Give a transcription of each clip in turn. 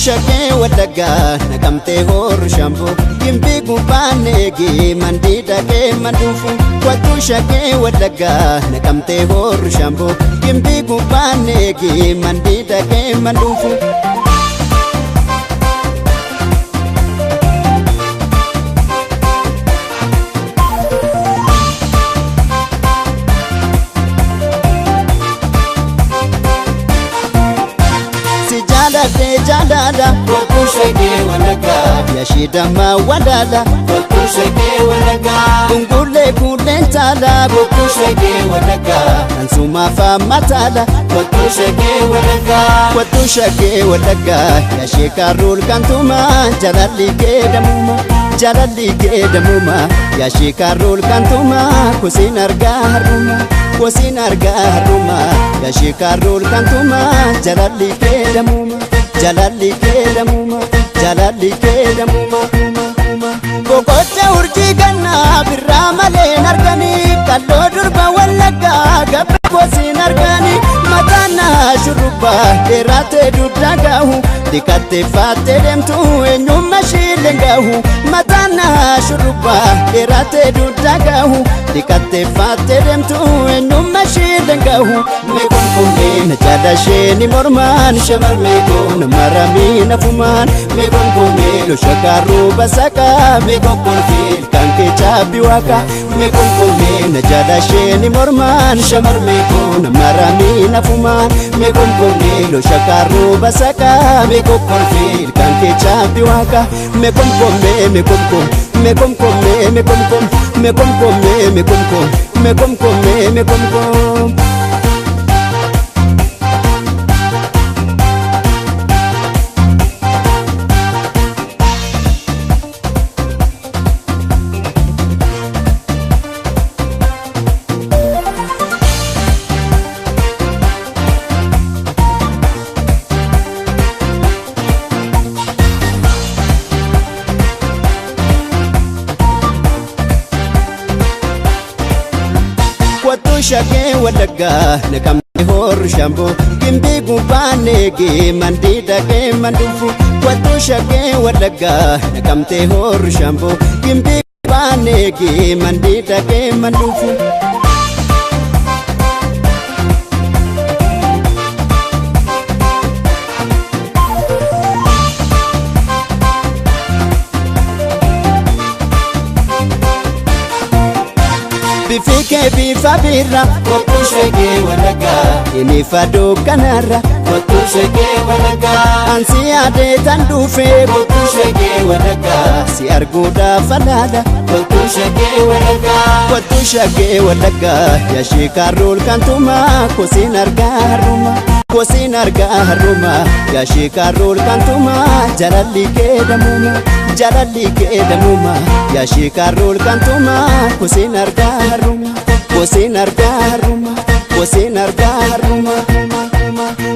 shakee wadagaa nakamtee horu shambo gimbii gubbaanegi mandii dhaqee manduufu kottu shakee wadagaa nakamtee horu shambo gimbii gubbaanegi mandii dhaqee manduufu Jadada kottu shakee wadagaa yashidama wadada kottu shakee wadagaa kungulee kuleen taala kottu shakee wadagaa ansuma famatala kottu shakee wadagaa yashikaarul kantuma jalalli kedamuma yashikaarul kantuma kusin argaa haruma yashikaarul kantuma jalalli kedamuma Boqocha urjii ganna birraa malee nargani kalloo durba wallaggaa gabbe gosin argani mataana shurrubba dheeraatee dudda gahu dikattee faattee deemtu eenyummaa shiileen gahu mataana shurrubba dheeraatee dudda gahu dikattee faattee deemtu eenyummaa shiileen gahu meekonkomee jaalashee mormaan shamarmee koona maramii nafumaan meekonkomee loshakaaruu basakaa meekonkomee kan kee chaabbii waaqa meekonkomee jaalashee mormaan shamarmee koona maramii nafumaan meekonkomee loshakaaruu basakaa meekonkomee kan kee chaabbii waaqa meekonkomee kottu shakee wadagaa nakamtee horu shambo gimbii gubbaanegi mandii dhaqee manduufu kottu shakee wadagaa nakamtee horu shambo gimbii gubbaanegi mandii dhaqee manduufu Bifike bifa birra kottu shakee wadagaa inifa dukkanarra kottu shakee wadagaa ansi yaadee tan dhufee kottu shakee wadagaa si arguudhaaf alaala kottu shakee wadagaa yashikaarul kantuma kusin argaa haruma yashikaarul kantuma jalalli kedamuma yashikaarul kantuma kusin argaa haruma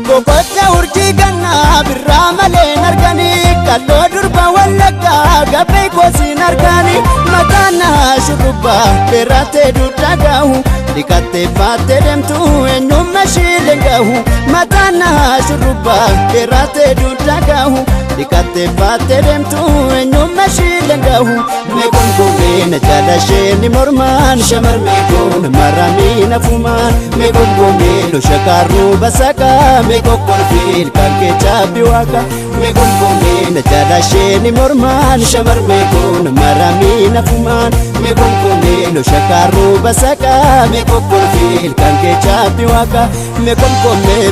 Boqocha urjii ganna birraa malee nargani kalloo durba wallaggaa gabbe gosin argani mataana shurrubba dheeraatee dudda gahu dikattee faattee deemtu eenyummaa shiileen gahu mataana shurrubba dheeraatee dudda gahu dikattee faattee deemtu eenyummaa shiileen gahu meekonkomee jaalashee mormaan shamarmee koona maramii nafumaan meekonkomee loshakaaruu basakaa meekonkomee kan kee chaabbii waaqa meekonkomee jaalashee mormaan shamarmee koona maramii nafumaan meekonkomee loshakaaruu basakaa meekonkomee kan kee chaabbii waaqa meekonkomee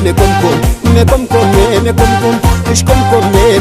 ishkomkomee